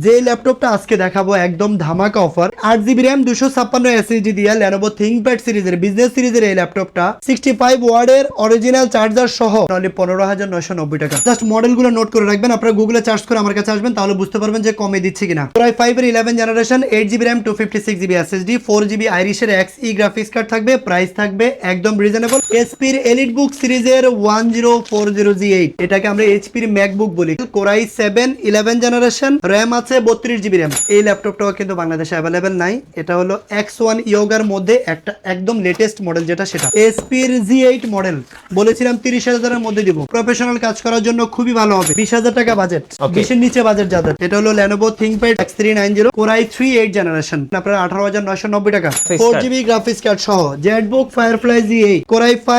যে ল্যাপটপটা আজকে দেখাবো একদম ধামাকা অফার 8GB RAM 256 SSD দিয়ে Lenovo ThinkPad সিরিজের বিজনেস সিরিজের এই ল্যাপটপটা 65 ওয়াটের অরিজিনাল চার্জার সহ অনলি 15,990 টাকা। জাস্ট মডেলগুলো নোট করে রাখবেন, আপনারা গুগলে সার্চ করে আমার কাছে আসবেন, তাহলে বুঝতে পারবেন যে কমে দিচ্ছি কিনা। Core i5 এর 11 generation 8GB RAM 256GB SSD 4GB আইরিশের Xe graphics card থাকবে। প্রাইস থাকবে একদম রিজনেবল। HP এর এলিটবুক সিরিজের 1040G8, এটাকে আমরা HP এর ম্যাকবুক বলি। Core i7 11 জেনারেশন, RAM আছে 32GB RAM। এই ল্যাপটপটাও কিন্তু বাংলাদেশে অ্যাভেলেবেল নাই। এটা হলো X1 ইয়োগার মধ্যে একটা একদম লেটেস্ট মডেল, যেটা সেটা HP এর G8 মডেল। বলেছিলাম 30,000 এর মধ্যে দিব। প্রফেশনাল কাজ করার জন্য খুবই ভালো হবে। 20,000 টাকা বাজেট, 20 এর নিচে বাজেট যাদের। এটা হলো Lenovo ThinkPad X390 Core i3 8 generation, আপনারা 18,990 টাকা। 4GB গ্রাফিক্স কার্ড সহ ZBook Firefly G8 Core i5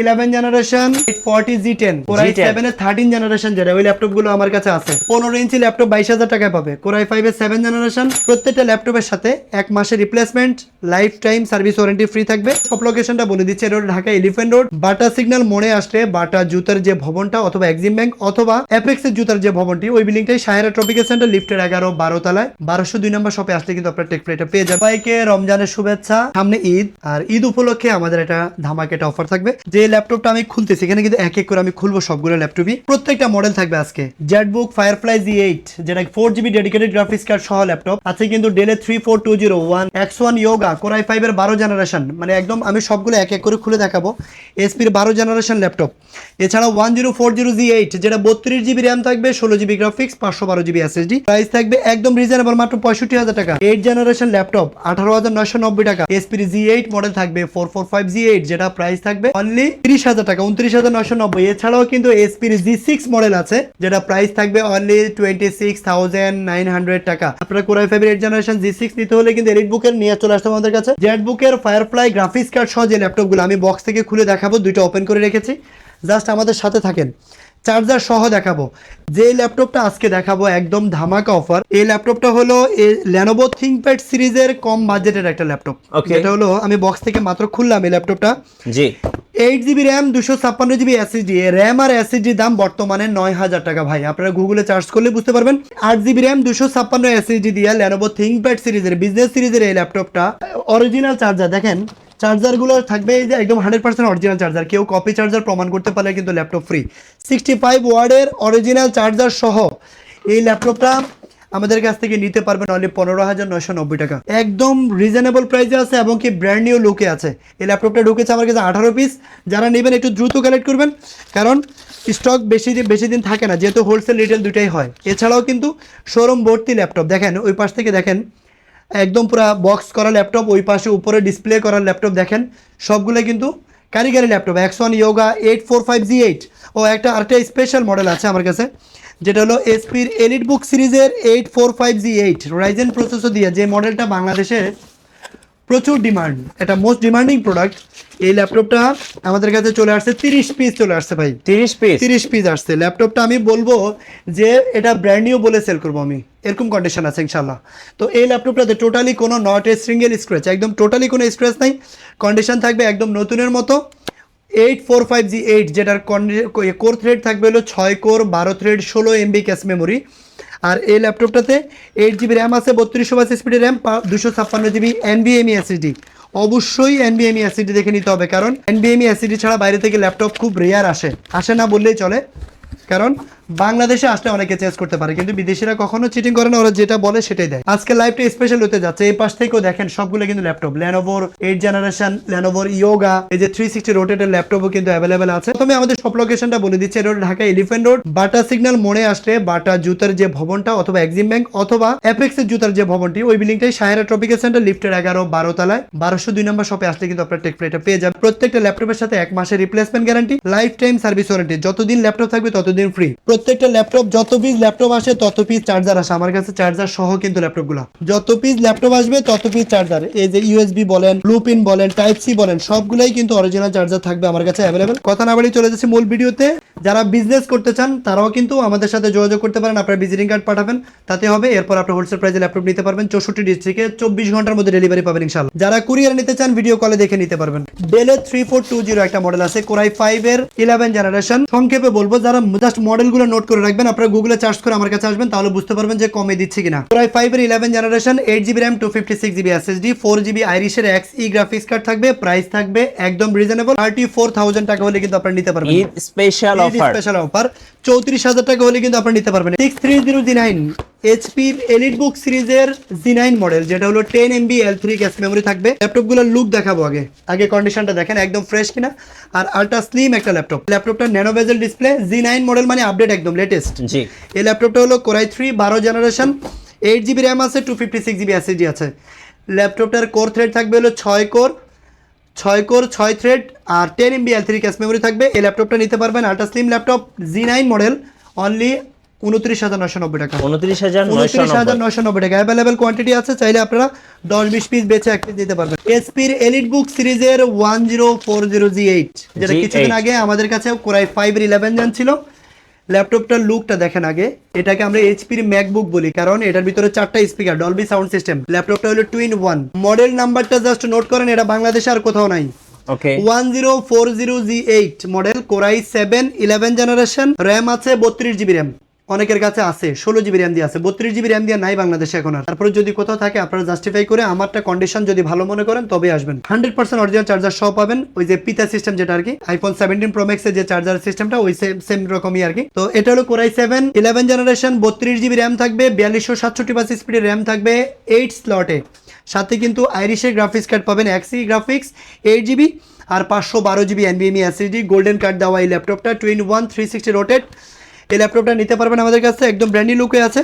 11 generation 840G10 Core i7 এর 13 জেনারেশন, যেটা ওই ল্যাপটপ গুলো আমার কাছে আছে। 15 ইঞ্চি ল্যাপটপ 22,000 টাকায় পাবে। Core i5 এর 7 জেনারেশন, প্রত্যেকটা ল্যাপটপের সাথে 1 মাসের replacement, lifetime service warranty free থাকবে। সব লোকেশনটা বলে দিচ্ছি, এটা ঢাকা এলিফ্যান্ট রোড, বাটা সিগন্যাল মোড়ে আসলে বাটা জুতার যে ভবনটা অথবা এক্সিম ব্যাংক অথবা অ্যাপেক্স এর জুতার যে ভবনটি, ওই বিল্ডিংটাই সাহেরা ট্রপিক্যাল সেন্টার লিফটের 11-12 তলায় 1202 নম্বর শপে আসলে কিন্তু আপনারা টেক প্লেটা পেয়ে যাবেন। সবাইকে রমজানের শুভেচ্ছা। সামনে ঈদ, আর ঈদ উপলক্ষে আমাদের একটা ধামাকা অফার থাকবে। যে ল্যাপটপটা আমি খুলতেছি, এখানে কিন্তু এক এক করে আমি খুলবো সবগুলো ল্যাপটপই। প্রত্যেকটা মডেল থাকবে আজকে। ZBook Firefly G8, যেটা 4GB ডেডিকেটেড গ্রাফিক্স কার্ড সহ ল্যাপটপ আছে কিন্তু। ডেলের 34201 X1 Yoga Core i5 এর 12 জেনারেশন, মানে একদম আমি সবগুলো এক এক করে খুলে দেখাবো। HP এর 12 জেনারেশন ল্যাপটপ। এছাড়া 1040G8, যেটা 32GB RAM থাকবে, 16GB graphics, 512GB SSD। Price থাকবে একদম রিজনেবল, মাত্র 65,000 টাকা। 8 জেনারেশন ল্যাপটপ 18,990 টাকা। HP এর G8 মডেল থাকবে 445G8, যেটা প্রাইস থাকবে অনলি 30,000 টাকা, 29,990। এছাড়াও কিন্তু HP এর G6 মডেল আছে, যেটা প্রাইস থাকবে অনলি 26,900 টাকা। আপনারা Core i5 এর 8 জেনারেশন G6 নিতে হলে কিন্তু এলিটবুক এর নিয়ে চলে আসতে হবে আমাদের কাছে। ZBook এর Firefly গ্রাফিক্স কার্ড সহ যে ল্যাপটপগুলো আমি বক্স থেকে খুলে দেখাবো, দুইটা ওপেন করে রেখেছি, জাস্ট আমাদের সাথে থাকেন। চার্জার সহ দেখাবো। যে ল্যাপটপটা আজকে দেখাবো একদম ধামাকা অফার। এই ল্যাপটপটা হলো Lenovo ThinkPad সিরিজের কম বাজেটের একটা ল্যাপটপ। এটা হলো আমি বক্স থেকে মাত্র খুললাম এই ল্যাপটপটা। জি, 8GB RAM 256GB SSD। RAM আর SSD দাম বর্তমানে 9,000 টাকা ভাই। আপনারা গুগলে সার্চ করলে বুঝতে পারবেন। 8GB RAM 256 SSD দিয়ে Lenovo ThinkPad সিরিজের বিজনেস সিরিজের এই ল্যাপটপটা অরিজিনাল চার্জার দেখেন। চার্জারগুলো থাকবে এই যে একদম 100% অরিজিনাল চার্জার। কেউ কপি চার্জার প্রমাণ করতে পারলে কিন্তু ল্যাপটপ ফ্রি। 65 ওয়াটের অরিজিনাল চার্জার সহ এই ল্যাপটপটা আমাদের কাছ থেকে নিতে পারবেন অনলি 15,990 টাকা। একদম রিজনেবল প্রাইসে আছে এবং কি ব্র্যান্ড নিউ লুকে আছে। এই ল্যাপটপটা ঢুকেছে আমার কাছে 18 পিস। যারা নেবেন একটু দ্রুত কালেক্ট করবেন, কারণ স্টক বেশি দিন থাকে না, যেহেতু হোলসেল রিটেল দুটাই হয়। এছাড়াও কিন্তু শোরুম ভর্তি ল্যাপটপ দেখেন, ওই পাশ থেকে দেখেন একদম পুরো বক্স করা ল্যাপটপ, ওই পাশে উপরে ডিসপ্লে করা ল্যাপটপ দেখেন, সবগুলো কিন্তু কারিগরি ল্যাপটপ। X1 Yoga 845G8 ও আরেকটা স্পেশাল মডেল আছে আমার কাছে, যেটা হলো HP এর এলিটবুক সিরিজের 845G8 রাইজেন প্রসেসর দিয়ে, যে মডেলটা বাংলাদেশে প্রচুর ডিমান্ড, এটা মোস্ট ডিমান্ডিং প্রোডাক্ট। এই ল্যাপটপটা আমাদের কাছে চলে আসছে 30 পিস চলে আসছে ভাই। 30 পিস আসছে। ল্যাপটপটা আমি বলবো যে এটা ব্র্যান্ড নিউ বলে সেল করবো আমি, এরকম কন্ডিশন আছে ইনশাল্লাহ। তো এই ল্যাপটপটাতে টোটালি কোনো নট এ সিঙ্গেল স্ক্র্যাচ, একদম টোটালি কোনো স্ক্র্যাচ নাই, কন্ডিশন থাকবে একদম নতুনের মতো। 845G8, যেটার কোর থ্রেড থাকবে হলো 6 core 12 thread 16 MB cache memory. আর এই ল্যাপটপটাতে 8GB RAM আছে, 3200 স্পিডের RAM, 256GB NVMe SSD। অবশ্যই NVMe SSD দেখে নিতে হবে, কারণ NVMe SSD ছাড়া বাইরে থেকে ল্যাপটপ খুব রেয়ার আসে না বললেই চলে। কারণ বাংলাদেশে আসলে অনেকে চেঞ্জ করতে পারে, কিন্তু বিদেশিরা কখনো চিটিং করে না, ওরা যেটা বলে সেটাই দেয়। আজকে লাইভটা স্পেশাল হতে যাচ্ছে। এই পাশ থেকেও দেখেন সবগুলো কিন্তু laptop Lenovo 8 generation, Lenovo Yoga, এই যে 360 রোটেটের ল্যাপটপও কিন্তু অ্যাভেলেবেল আছে। প্রথমে আমাদের সব লোকেশনটা বলে দিচ্ছি। এটা ঢাকা এলিফ্যান্ট রোড, বাটা সিগন্যাল মোড়ে আসলে বাটা জুতার যে ভবনটা অথবা এক্সিম ব্যাংক অথবা অ্যাপেক্স এর জুতার যে ভবনটি, ওই বিল্ডিংটাই সাহেরা ট্রপিক্যাল সেন্টার লিফটের 11-12 তলায় 1202 নম্বর শপে আসলে কিন্তু আপনারা টেক প্লেটা পেয়ে যাবেন। প্রত্যেকটা ল্যাপটপের সাথে 1 মাসের replacement guarantee, life time service warranty. যতদিন ল্যাপটপ থাকবে ততদিন ফ্রি। প্রত্যেকটা ল্যাপটপ যত পিস ল্যাপটপ আসে তত পিস চার্জার আসে আমার কাছে, চার্জার সহ কিন্তু ল্যাপটপগুলো। যত পিস ল্যাপটপ আসবে তত পিস চার্জার, এই যে USB বলেন, ব্লুপিন বলেন, টাইপ সি বলেন, সবগুলাই কিন্তু অরিজিনাল চার্জার থাকবে আমার কাছে অ্যাভেলেবেল। কথা না বাড়িয়ে চলে যাচ্ছে মূল ভিডিওতে। যারা বিজনেস করতে চান তারাও কিন্তু আমাদের সাথে যোগাযোগ করতে পারেন। আপনারা ভিজিটিং কার্ড পাঠাবেন, তাতে হবে। এরপর আপনি হোলসেল প্রাইসে ল্যাপটপ নিতে পারবেন। 64 ডিস্ট্রিক্টে 24 ঘন্টার মধ্যে ডেলিভারি পাবেন ইনশাআল্লাহ। যারা কুরিয়ার নিতে চান ভিডিও কলে দেখে নিতে পারবেন। ডেলের 3420 একটা মডেল আছে, Core i5 এর 11 জেনারেশন। সংক্ষেপে বলবো, যারা জাস্ট মডেলগুলো নোট করে রাখবেন, আপনারা গুগলে সার্চ করে আমার কাছে আসবেন, তাহলে বুঝতে পারবেন যে কমে দিচ্ছি কিনা। Core i5 এর 11 generation, 8GB RAM, 256GB SSD, 4GB আইরিশের XE graphics card থাকবে। প্রাইস থাকবে একদম রিজনেবল, 34,000 টাকা হলে কিন্তু আপনারা নিতে পারবেন। ঈদ স্পেশাল অফার, 34,000 টাকা হলে কিন্তু আপনারা নিতে পারবেন। 630G9 এইচপির এলিটবুক সিরিজের G9 মডেল, যেটা হলো 10MB L3 ক্যাশ মেমোরি থাকবে। ল্যাপটপগুলোর লুক দেখাবো, আগে কন্ডিশনটা দেখেন একদম ফ্রেশ কিনা। আর আলট্রা স্লিম একটা ল্যাপটপটা ন্যানো বেজেল ডিসপ্লে, G9 মডেল মানে আপডেট একদম লেটেস্ট। জি, এই ল্যাপটপটা হলো Core i3 12 generation, 8GB RAM আছে, 256GB SSD আছে। ল্যাপটপটার কোর থ্রেড থাকবে হলো 6 থ্রেড, আর 10MB L3 ক্যাশ মেমোরি থাকবে। এই ল্যাপটপটা নিতে পারবেন ultra slim laptop G9 model, only 29,990 টাকা। 29,990 টাকা। অ্যাভেলেবেল কোয়ান্টিটি আছে, চাইলে আপনারা 10-20 পিস বেচে এক পিস দিতে পারবেন। এসপির এলিটবুক সিরিজের 1040G8, যেটা কিছুদিন আগে আমাদের কাছে Core i5 এর 11 জেন ছিল। ল্যাপটপটার লুকটা দেখেন আগে। এটাকে আমরা এইচপির ম্যাকবুক বলি, কারণ এটার ভিতরে 4টা স্পিকার, ডলবি সাউন্ড সিস্টেম। ল্যাপটপটা হলো টুইন ওয়ান। মডেল নাম্বারটা জাস্ট নোট করেন, এটা বাংলাদেশে আর কোথাও নাই। ওকে, 1040G8 model, Core i7 11 generation, RAM আছে 32GB র্যাম। অনেকের কাছে আছে 16GB র্যাম দিয়ে আছে, 32GB র্যাম দিয়ে নাই বাংলাদেশে এখন আর। তারপরে যদি কোথাও থাকে আপনারা জাস্টিফাই করে আমারটা কন্ডিশন যদি ভালো মনে করেন তবে আসবেন। 100% অরিজিনাল চার্জার সহ পাবেন, ওই যে পিতা সিস্টেম যেটা আর কি iPhone 17 Pro Max এর যে চার্জার সিস্টেমটা ওই সেম রকমই আর কি। তো এটা হলো Core i7 11 generation, 32GB RAM থাকবে, 4267 বাস স্পিডের র্যাম থাকবে 8 স্লটে। সাথে কিন্তু আইরিশের গ্রাফিক্স কার্ড পাবেন, XE গ্রাফিক্স 8GB আর 512GB NVMe SSD golden card দেওয়া এই ল্যাপটপটা, টুইন ওয়ান 360 রোটেট। এই ল্যাপটপটা নিতে পারবেন আমাদের কাছে, একদম ব্র্যান্ড নিউ লুকে আছে।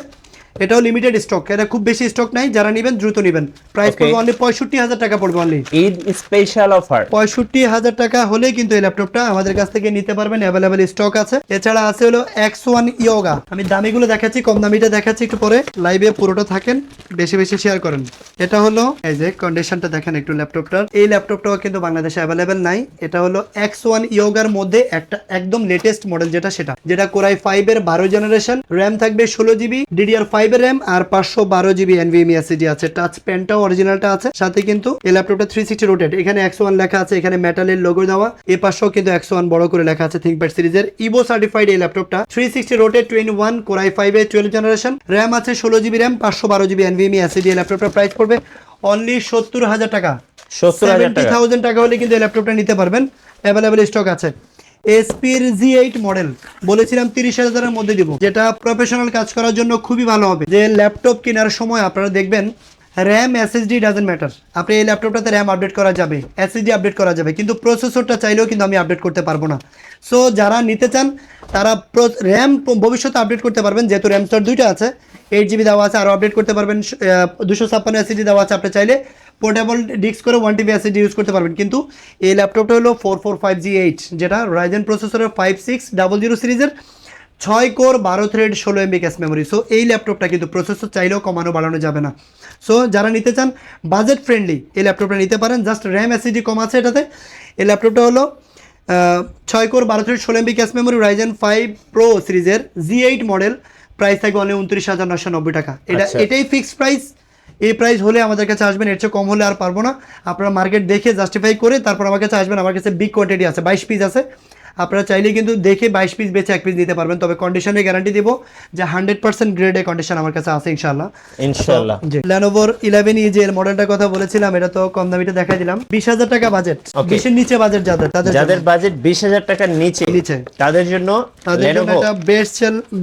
এটাও লিমিটেড স্টক, এটা খুব বেশি স্টক নাই, যারা নেবেন দ্রুত নেবেন। প্রাইস পড়বে অনলি 65,000 টাকা পড়বে অনলি। ঈদ স্পেশাল অফার 65,000 টাকা হলে কিন্তু এই ল্যাপটপটা আমাদের কাছ থেকে নিতে পারবেন, অ্যাভেলেবেল স্টক আছে। এছাড়া আছে হলো X1 Yoga। আমি দামিগুলো দেখাচ্ছি, কম দামিটা দেখাচ্ছি একটু পরে। লাইভে পুরোটা থাকেন, বেশি বেশি শেয়ার করেন। এটা হলো এই যে কন্ডিশনটা দেখেন একটু ল্যাপটপটার। এই ল্যাপটপটাও কিন্তু বাংলাদেশে অ্যাভেলেবেল নাই। এটা হলো X1 Yogaর মধ্যে একটা একদম লেটেস্ট মডেল, যেটা Core i5 এর 12 জেনারেশন, র্যাম থাকবে 16GB, DDR5 এর র্যাম আর 512GB NVMe SSD আছে। টাচ পেনটাও অরিজিনালটা আছে। সাথে কিন্তু এই ল্যাপটপটা 360 রোটেট, এখানে X1 লেখা আছে, এখানে মেটালের লোগো দেওয়া, এই পাশেও কিন্তু X1 বড় করে লেখা আছে। ThinkPad সিরিজের ইভো সার্টিফাইড এই ল্যাপটপটা, 360 রোটেট, 21 Core i5 এর 12 জেনারেশন, র্যাম আছে 16GB RAM, 512GB NVMe SSD। এই ল্যাপটপটার প্রাইস পড়বে অনলি 70,000 টাকা। 70,000 টাকা হলে কিন্তু এই ল্যাপটপটা নিতে পারবেন, অ্যাভেলেবেল স্টক আছে। এসপির G8 মডেল বলেছিলাম 30,000 এর মধ্যে দিব, যেটা প্রফেশনাল কাজ করার জন্য খুবই ভালো হবে। যে ল্যাপটপ কেনার সময় আপনারা দেখবেন র্যাম SSD ডাজন্ট ম্যাটার, আপনি এই ল্যাপটপটাতে র্যাম আপডেট করা যাবে, SSD আপডেট করা যাবে, কিন্তু প্রসেসরটা চাইলেও কিন্তু আমি আপডেট করতে পারবো না। সো যারা নিতে চান তারা র্যাম ভবিষ্যতে আপডেট করতে পারবেন, যেহেতু র্যাম স্লট 2টা আছে, 8GB দেওয়া আছে, আরও আপডেট করতে পারবেন। 256 SSD দেওয়া আছে, আপনি চাইলে পোর্টেবল ডিস্ক করে 1TB SSD ইউজ করতে পারবেন। কিন্তু এই ল্যাপটপটা হলো 445G8, যেটা রাইজেন প্রসেসরের 5600 সিরিজের, 6 core 12 thread 16MB cache memory. So এই ল্যাপটপটা কিন্তু প্রসেসর চাইলেও কমানো বাড়ানো যাবে না। সো যারা নিতে চান বাজেট ফ্রেন্ডলি এই ল্যাপটপটা নিতে পারেন, জাস্ট র্যাম SSD কম আছে এটাতে। এই ল্যাপটপটা হলো 6 core 12 thread 16MB cache memory, Ryzen 5 pro সিরিজের G8 মডেল। প্রাইস থাকবে অনলি 29,990 টাকা। এটাই ফিক্সড প্রাইস। এই প্রাইস হলে আমাদের কাছে আসবেন, এর চেয়ে কম হলে আর পারবো না। আপনারা মার্কেট দেখে জাস্টিফাই করে তারপর আমার কাছে আসবেন। আমার কাছে বিগ কোয়ান্টিটি আছে, 22 পিস আছে। আপনারা চাইলে কিন্তু দেখে 22 পিস বেচে 1 পিস নিতে পারবেন, তবে কন্ডিশনে গ্যারান্টি দিব যে 100% গ্রেডে কন্ডিশন আমার কাছে আছে ইনশাআল্লাহ। জি, Lenovo 11E যে মডেলটার কথা বলেছিলাম, এটা তো কম দামিটা দেখাই দিলাম। 20,000 টাকা বাজেট, 20 এর নিচে বাজেট যাদের বাজেট 20,000 টাকার নিচে তাদের জন্য এটা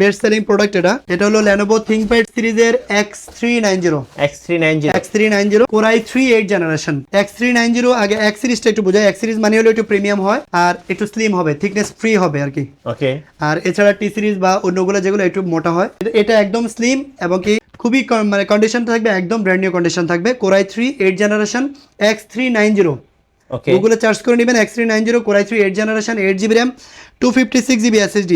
বেস্ট সেলিং প্রোডাক্ট। এটা হলো Lenovo ThinkPad সিরিজের X390 Core i3 8 generation. X390 আগে X সিরিজটা একটু বোঝায়। X সিরিজ মানে হলো একটু প্রিমিয়াম হয় আর একটু স্লিম হবে, থিকনেস ফ্রি হবে আর কি। ওকে, আর এছাড়া টি সিরিজ বা অন্যগুলো যেগুলো একটু মোটা হয়, এটা একদম স্লিম এবং কি খুবই মানে কন্ডিশন থাকবে একদম ব্র্যান্ড নিউ কন্ডিশন থাকবে। Core i3 8 জেনারেশন X390, গুগলে সার্চ করে নেবেন X390 Core i3 8 generation, 8GB RAM, 256GB SSD,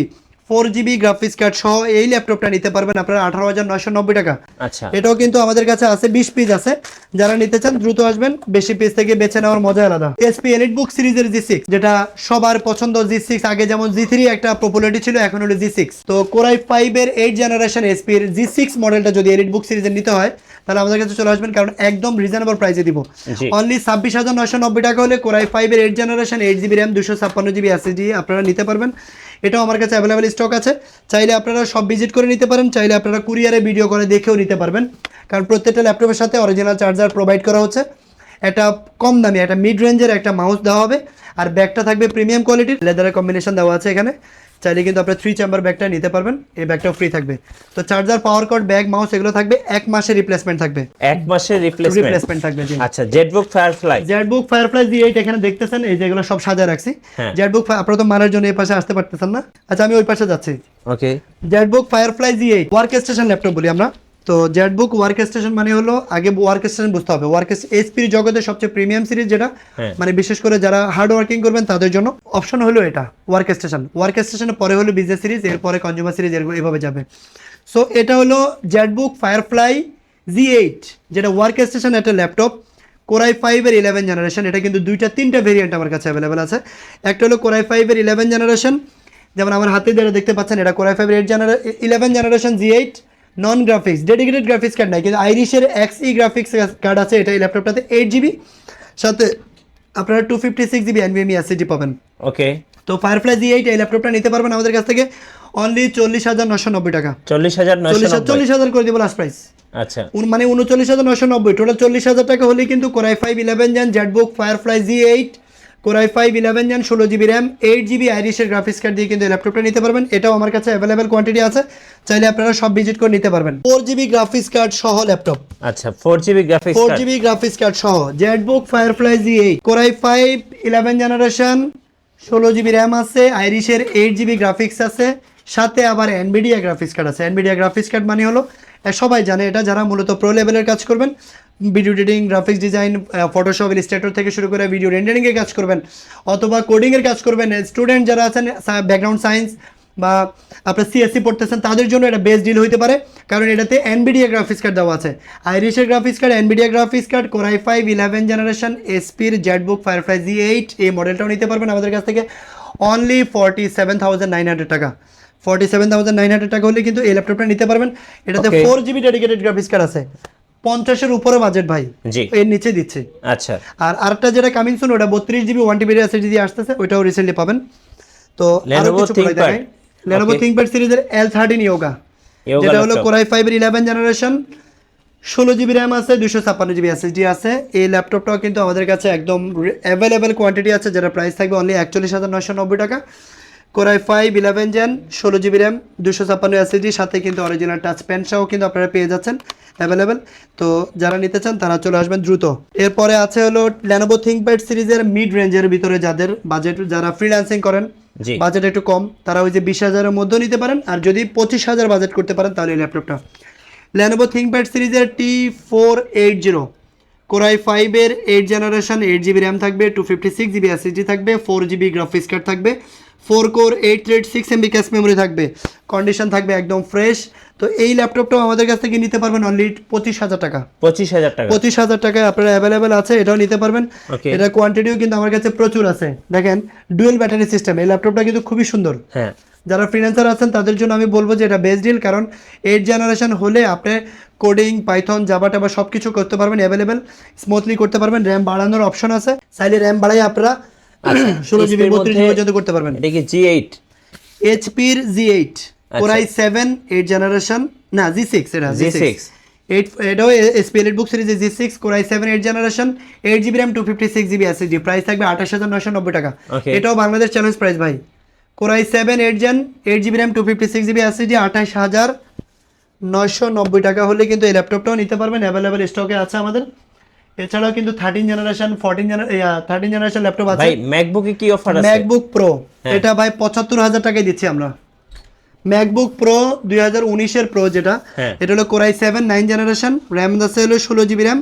4GB graphics card সহ এই ল্যাপটপটা নিতে পারবেন আপনারা 18,990 টাকা। আচ্ছা, এটাও কিন্তু আমাদের কাছে আছে, 20 পিস আছে। যারা নিতে চান দ্রুত আসবেন, বেশি পিস থেকে বেছে নেওয়ার মজা আলাদা। এসপি এলিটবুক সিরিজের G6, যেটা সবার পছন্দ। G6 আগে যেমন G3 একটা পপুলারিটি ছিল, এখন হলো G6। তো Core i5 এর 8 জেনারেশন এসপি এর G6 মডেলটা যদি এলিটবুক সিরিজের নিতে হয় তাহলে আমাদের কাছে চলে আসবেন, কারণ একদম রিজনেবল প্রাইসে দিব। অনলি 26,990 টাকা হলে Core i5 এর 8 generation, 8GB RAM, 256GB SSD আপনারা নিতে পারবেন। এটাও আমার কাছে অ্যাভেলেবেল স্টক আছে। চাইলে আপনারা সব ভিজিট করে নিতে পারেন, চাইলে আপনারা কুরিয়ারে ভিডিও করে দেখেও নিতে পারবেন, কারণ প্রত্যেকটা ল্যাপটপের সাথে অরিজিনাল চার্জার প্রোভাইড করা হচ্ছে। একটা কম দামি একটা মিড রেঞ্জের একটা মাউস দেওয়া হবে, আর ব্যাগটা থাকবে প্রিমিয়াম কোয়ালিটির লেদারের কম্বিনেশন দেওয়া আছে এখানে। চাইলে কিন্তু আপনার 3 চেম্বার ব্যাগটা নিতে পারবেন, এই ব্যাগটাও ফ্রি থাকবে। তো charger, power cord, bag, mouse এগুলো থাকবে, 1 মাসের রিপ্লেসমেন্ট থাকবে। 1 মাসের রিপ্লেসমেন্ট থাকবে জি। আচ্ছা, জেটবুক ফায়ারফ্লাই Z-Book এখানে দেখতেছেন, এই যেগুলো সব সাজায় রাখছি। Z-Book আপনারা তো মারার জন্য এই পাশে আসতে পারতেছেন না, আচ্ছা আমি ওই পাশে যাচ্ছি। ওকে, Z-Book Firefly Z8 work station laptop বলি আমরা। তো Z-Book ওয়ার্ক স্টেশন মানে হলো, আগে ওয়ার্ক স্টেশন বুঝতে হবে। ওয়ার্ক এসপির জগতে সবচেয়ে প্রিমিয়াম সিরিজ যেটা, মানে বিশেষ করে যারা হার্ড ওয়ার্কিং করবেন তাদের জন্য অপশন হলো এটা ওয়ার্ক স্টেশন। ওয়ার্ক স্টেশনের পরে হলো বিজনেস সিরিজ, এরপরে কনজিউমার সিরিজ, এভাবে যাবে। সো এটা হলো Z-Book Firefly Z8, যেটা ওয়ার্ক স্টেশন একটা ল্যাপটপ, Core i5 এর 11 জেনারেশন। এটা কিন্তু 2-3টা ভেরিয়েন্ট আমার কাছে অ্যাভেলেবেল আছে। একটা হলো Core i5 এর 11 জেনারেশন, যেমন আমার হাতে যেটা দেখতে পাচ্ছেন, এটা Core i5 এর 11 জেনারেশন Z8, নন গ্রাফিক্স, ডেডিকেটেড গ্রাফিক্স কার্ড নাই, কিন্তু আইরিশের XE গ্রাফিক্স কার্ড আছে। এটা এই ল্যাপটপটাতে 8GB, সাথে আপনারা 256GB NVMe SSD পাবেন। ওকে, তো Firefly Z8 এই ল্যাপটপটা নিতে পারবেন আমাদের কাছ থেকে অনলি 40,990 টাকা। 40,000 করে দিব লাস্ট প্রাইস। আচ্ছা, মানে 39,990, টোটাল 40,000 টাকা হলেই কিন্তু Core i5 11 Gen Z-Book Firefly Z8, Core i5 11 Gen 16GB RAM, 8GB আইরিশের গ্রাফিক্স কার্ড দিয়ে কিন্তু এই ল্যাপটপটা নিতে পারবেন। এটাও আমার কাছে অ্যাভেলেবেল কোয়ান্টিটি আছে, চাইলে আপনারা সব ভিজিট করে নিতে পারবেন। 4GB গ্রাফিক্স কার্ড সহ ল্যাপটপ। আচ্ছা, 4GB গ্রাফিক্স কার্ড সহ Z-Book Firefly Z8, Core i5 11 generation, 16GB RAM আছে, আইরিশের 8GB গ্রাফিক্স আছে, সাথে আবার এনভিডিয়া গ্রাফিক্স কার্ড আছে। এনভিডিয়া গ্রাফিক্স কার্ড মানে হলো, সবাই জানে এটা, যারা মূলত প্রো লেভেলের কাজ করবেন, video editing, graphics design, Photoshop, Illustrator থেকে শুরু করে ভিডিও রেন্ডারিংয়ের কাজ করবেন, অথবা কোডিংয়ের কাজ করবেন, স্টুডেন্ট যারা আছেন ব্যাকগ্রাউন্ড সায়েন্স বা আপনার সিএসসি পড়তেছেন, তাদের জন্য এটা বেস্ট ডিল হতে পারে, কারণ এটাতে এনভিডিয়া গ্রাফিক্স কার্ড দেওয়া আছে। আইরিশের graphics card, Nvidia graphics card, Core i5 11 generation, এসপির Z-Book Firefly Z8, এই মডেলটাও নিতে পারবেন আমাদের কাছ থেকে অনলি 47,900 টাকা। 47,900 টাকা হলে কিন্তু এই ল্যাপটপটা নিতে পারবেন। এটাতে 4GB ডেডিকেটেড গ্রাফিক্স কার্ড আছে, 50-এর উপরে বাজেট ভাই, এর নিচে দিচ্ছে। আচ্ছা, আর আরেকটা যেটা কামিং সুন, ওটা 32GB 1TB SSD দিয়ে আসতেছে, ওইটাও রিসেন্টলি পাবেন। তো আরো কিছু বলে দেখাই, Lenovo ThinkPad সিরিজের L13 Yoga, যেটা হলো Core i5 এর 11 জেনারেশন, 16GB RAM আছে, 256GB SSD আছে। এই ল্যাপটপটাও কিন্তু আমাদের কাছে একদম অ্যাভেলেবেল কোয়ান্টিটি আছে, যেটা প্রাইস থাকবে অনলি 41,990 টাকা। Core i5 11 Gen, 16GB RAM, 256 SSD, সাথে কিন্তু অরিজিনাল টাচ পেন সহ কিন্তু আপনারা পেয়ে যাচ্ছেন অ্যাভেলেবেল। তো যারা নিতে চান তারা চলে আসবেন দ্রুত। এরপরে আছে হলো Lenovo ThinkPad সিরিজের মিড রেঞ্জের ভিতরে, যাদের বাজেট, যারা ফ্রিল্যান্সিং করেন, বাজেট একটু কম, তারা ওই যে 20,000-এর মধ্যে নিতে পারেন। আর যদি 25,000 বাজেট করতে পারেন, তাহলে এই ল্যাপটপটা Lenovo ThinkPad সিরিজের T480, Core i5 এর 8 জেনারেশন, 8GB RAM থাকবে, 256GB SSD থাকবে, 4GB গ্রাফিক্স কার্ড থাকবে, 4 core 8 thread 6MB cache memory থাকবে, কন্ডিশন থাকবে একদম ফ্রেশ। তো এই ল্যাপটপটাও আমাদের কাছ থেকে নিতে পারবেন অনলি 25,000 টাকা। 25,000 টাকায় আপনারা অ্যাভেলেবেল আছে, এটাও নিতে পারবেন। এটা কোয়ান্টিটিও কিন্তু আমার কাছে প্রচুর আছে। দেখেন, ডুয়েল ব্যাটারি সিস্টেম, এই ল্যাপটপটা কিন্তু খুবই সুন্দর। হ্যাঁ, যারা ফ্রিল্যান্সার আছেন তাদের জন্য আমি বলবো যে এটা বেস্ট ডিল, কারণ 8 জেনারেশন হলে আপনি কোডিং, পাইথন, জাভা টাভা সব কিছু করতে পারবেন, অ্যাভেলেবেল স্মুথলি করতে পারবেন। র্যাম বাড়ানোর অপশন আছে, চাইলে র্যাম বাড়াই আপনারা 16GB 32GB পর্যন্ত করতে পারবেন। এটা কি G8? এইচপির Z8, Core i7 8 generation, না Z6, এটা Z6, এটাও SP EliteBook series Z6, Core i7 8 generation, 8GB RAM, 256GB SSD, price থাকবে 28,990 টাকা। এটাও বাংলাদেশ চ্যালেঞ্জ প্রাইস ভাই। Core i7 8 Gen, 8GB RAM, 256GB SSD, 28,990 টাকা হলে কিন্তু এই ল্যাপটপটাও নিতে পারবেন, অ্যাভেলেবেল স্টকে আছে আমাদের। এছাড়াও কিন্তু 13 জেনারেশন ল্যাপটপ আছে। ভাই ম্যাকবুকে কি অফার আছে? ম্যাকবুক প্রো, এটা ভাই 75,000 টাকায় দিচ্ছি আমরা। ম্যাকবুক প্রো 2019 এর প্রো, যেটা এটা হলো Core i7 9 জেনারেশন, র্যাম আছে হলো 16GB র্যাম,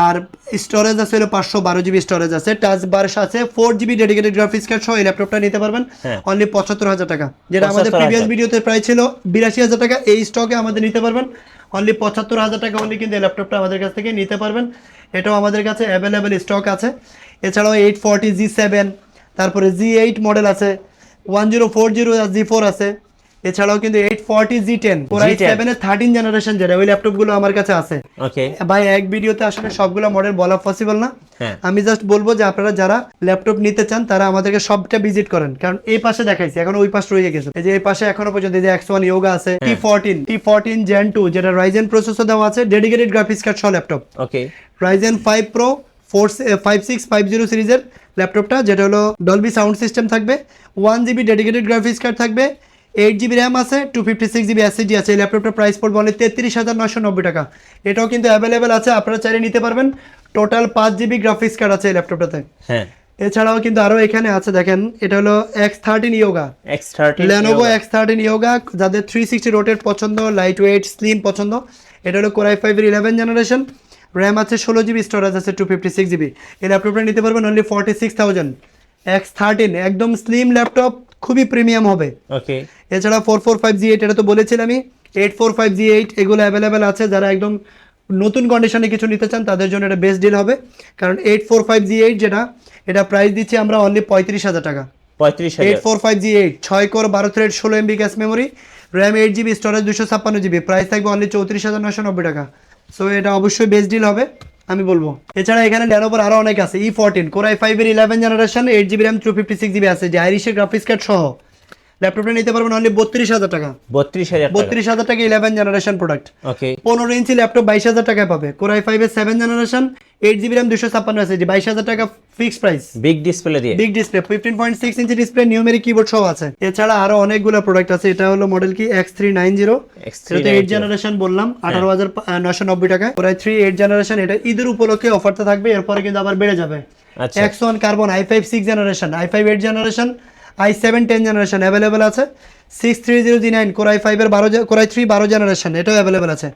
আর স্টোরেজ আছে হলো 512GB স্টোরেজ আছে, টাচ বার আছে, 4GB ডেডিকেটেড গ্রাফিক্স কার্ড সহ এই ল্যাপটপটা নিতে পারবেন অনলি 75,000 টাকা। যেটা আমাদের প্রিভিয়াস ভিডিওতে প্রাইস ছিল 82,000 টাকা, এই স্টকে আমাদের নিতে পারবেন অনলি 75,000 টাকা হলে কিন্তু এই ল্যাপটপটা আমাদের কাছ থেকে নিতে পারবেন। এটাও আমাদের কাছে অ্যাভেলেবেল স্টক আছে। এছাড়াও 840 G7, তারপরে Z8 মডেল আছে, 1040 G4 আছে, এছাড়াও কিন্তু 840 G10 Core i7 এর 13 জেনারেশন যেটা ওই ল্যাপটপগুলো আমার কাছে আছে। ওকে ভাই এক ভিডিওতে আসলে সবগুলো মডেল বলা পসিবল না, হ্যাঁ আমি জাস্ট বলবো যে আপনারা যারা ল্যাপটপ নিতে চান তারা আমাদেরকে সবটা ভিজিট করেন, কারণ এই পাশে দেখাইছি এখন ওই পাশে রয়ে গেছে। এই যে এই পাশে এখনো পর্যন্ত এই যে X1 Yoga আছে, T14 Gen 2 যেটা Ryzen প্রসেসর দেওয়া আছে, ডেডিকেটেড গ্রাফিক্স কার্ড সহ ল্যাপটপ, ওকে Ryzen 5 Pro 5650 সিরিজের ল্যাপটপটা, যেটা হলো ডলবি সাউন্ড সিস্টেম থাকবে, 1GB ডেডিকেটেড গ্রাফিক্স কার্ড থাকবে, 8GB র্যাম আছে, 256GB SSD আছে। এই ল্যাপটপটার প্রাইস পড়বে অনলি 33,990 টাকা। এটাও কিন্তু অ্যাভেলেবেল আছে, আপনারা চাইলে নিতে পারবেন। টোটাল 5GB গ্রাফিক্স কার্ড আছে এই ল্যাপটপটাতে। হ্যাঁ এছাড়াও কিন্তু আরো এখানে আছে দেখেন, এটা হলো X13 Yoga, X13 Lenovo X13 Yoga, যাদের 360 রোটেট পছন্দ, লাইট ওয়েট স্লিম পছন্দ। এটা হলো Core i5 এর 11 জেনারেশন, র্যাম আছে 16GB, স্টোরেজ আছে 256GB। এই ল্যাপটপটা নিতে পারবেন অনলি 46,000। X13 একদম স্লিম ল্যাপটপ, খুবই প্রিমিয়াম হবে। ওকে এছাড়া 445G8 এটা তো বলেছিলাম আমি, 845G8 এগুলো অ্যাভেলেবেল আছে। যারা একদম নতুন কন্ডিশনে কিছু নিতে চান তাদের জন্য এটা বেস্ট ডিল হবে, কারণ 845G8 যেটা, এটা প্রাইস দিচ্ছি আমরা অনলি 35,000 টাকা। 35,000 845G8 6 core 12 thread 16MB gas memory, RAM 8GB, storage 256GB, price থাকবে অনলি 34,990 টাকা। সো এটা অবশ্যই বেস্ট ডিল হবে আমি বলবো। এছাড়া এখানে Lenovo আরো অনেক আছে, E14 Core i5 এর 11 জেনারেশন, 8GB র্যাম 256GB আছে, যে আইরিশের গ্রাফিক্স কার্ড সহ ল্যাপটপটা নিতে পারবেন অনলি 32,000 টাকা। 32,000 টাকা 11 জেনারেশন প্রোডাক্ট। ওকে 15 ইঞ্চি ল্যাপটপ 22,000 টাকায় পাবে। Core i5 এর 7 জেনারেশন, 8GB র্যাম 256 SSD, 22,000 টাকা ফিক্সড প্রাইস। বিগ ডিসপ্লে দিয়ে, big display 15.6 inch display, numeric keyboard সহ আছে। এছাড়া আরো অনেকগুলো প্রোডাক্ট আছে। এটা হলো মডেল কি X390, এটা 8 জেনারেশন বললাম 18,990 টাকা। Core i3 8 জেনারেশন, এটা ঈদের উপলক্ষে অফারটা থাকবে, এরপরে কিন্তু আবার বেড়ে যাবে। আচ্ছা X1 Carbon i5 6 generation, i5 8 generation, i7 10 generation available আছে। 630G9 Core i5 এর 12 Core i3 12 জেনারেশন, এটাও অ্যাভেলেবেল আছে।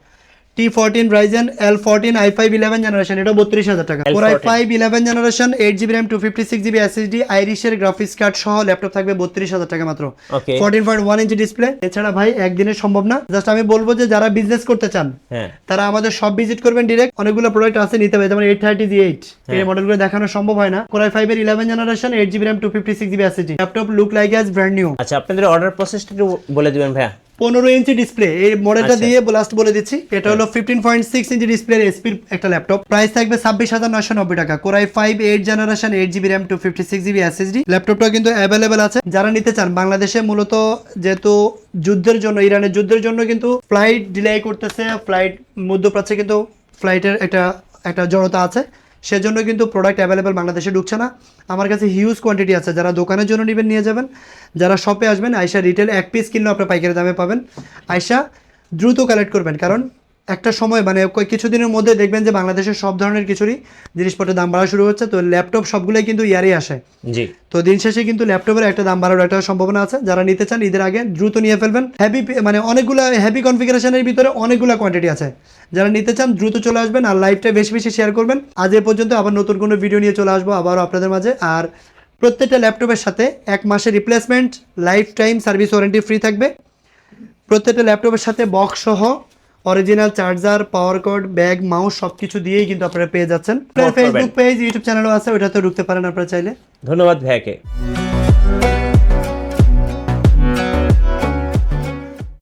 T14 Ryzen L14 i5 11 generation, এটাও 32,000 টাকা। Core i5 11 generation, 8GB RAM 256GB SSD, আইরিশের গ্রাফিক্স কার্ড সহ ল্যাপটপ থাকবে 32,000 টাকা মাত্র। Okay 14.1 inch display. এছাড়া ভাই একদিনে সম্ভব না, জাস্ট আমি বলবো যে যারা বিজনেস করতে চান হ্যাঁ তারা আমাদের সব ভিজিট করবেন ডিরেক্ট। অনেকগুলো প্রোডাক্ট আছে নিতে হবে, যেমন 830G8 এই মডেলগুলো দেখানো সম্ভব হয় না। Core i5 এর 11 generation, 8GB RAM 256GB SSD, laptop look like as brand new. আচ্ছা আপনাদের অর্ডার প্রসেসটা একটু বলে দিবেন ভাইয়া। 15 ইঞ্চি ডিসপ্লে, এই মডেলটা দিয়ে লাস্ট বলে দিচ্ছি। এটা হলো 15.6 ইঞ্চি ডিসপ্লে এসপির একটা ল্যাপটপ, প্রাইস থাকবে 26,990 টাকা। Core i5 8 generation, 8GB RAM 256GB SSD, ল্যাপটপটা কিন্তু অ্যাভেলেবেল আছে। যারা নিতে চান, বাংলাদেশে মূলত যেহেতু যুদ্ধের জন্য, ইরানের যুদ্ধের জন্য কিন্তু ফ্লাইট ডিলে করতেছে, ফ্লাইট মধ্যপ্রাচ্যে কিন্তু ফ্লাইটের একটা জড়তা আছে, সেজন্য কিন্তু প্রোডাক্ট অ্যাভেলেবেল বাংলাদেশে ঢুকছে না। আমার কাছে হিউজ কোয়ান্টিটি আছে, যারা দোকানের জন্য নেবেন নিয়ে যাবেন, যারা শপে আসবেন আয়শা রিটেল এক পিস কিনলেও আপনার পাইকারি দামে পাবেন। আয়শা দ্রুত কালেক্ট করবেন, কারণ একটা সময় মানে কিছুদিনের মধ্যে দেখবেন যে বাংলাদেশের সব ধরনের কিছুরই জিনিসপত্রের দাম বাড়া শুরু হচ্ছে। তো ল্যাপটপ সবগুলোই কিন্তু ইয়ারে আসে, জি তো দিন শেষে কিন্তু ল্যাপটপের একটা দাম বাড়ার একটা সম্ভাবনা আছে। যারা নিতে চান ঈদের আগে দ্রুত নিয়ে ফেলবেন। মানে অনেকগুলো হেভি কনফিগারেশনের ভিতরে অনেকগুলো কোয়ান্টিটি আছে, যারা নিতে চান দ্রুত চলে আসবেন, আর লাইভটা বেশি বেশি শেয়ার করবেন। আজ এ পর্যন্ত, আবার নতুন কোনো ভিডিও নিয়ে চলে আসবো আবারও আপনাদের মাঝে। আর প্রত্যেকটা ল্যাপটপের সাথে 1 মাসের replacement, lifetime service warranty free থাকবে। প্রত্যেকটা ল্যাপটপের সাথে বক্স সহ original charger, power cord, bag, mouse সবকিছু দিয়েই কিন্তু আপনারা পেয়ে যাচ্ছেন। ফেসবুক পেজ, ইউটিউব চ্যানেলও আছে, ওইটাতে ঢুকতে পারেন আপনারা চাইলে। ধন্যবাদ ভাইয়াকে।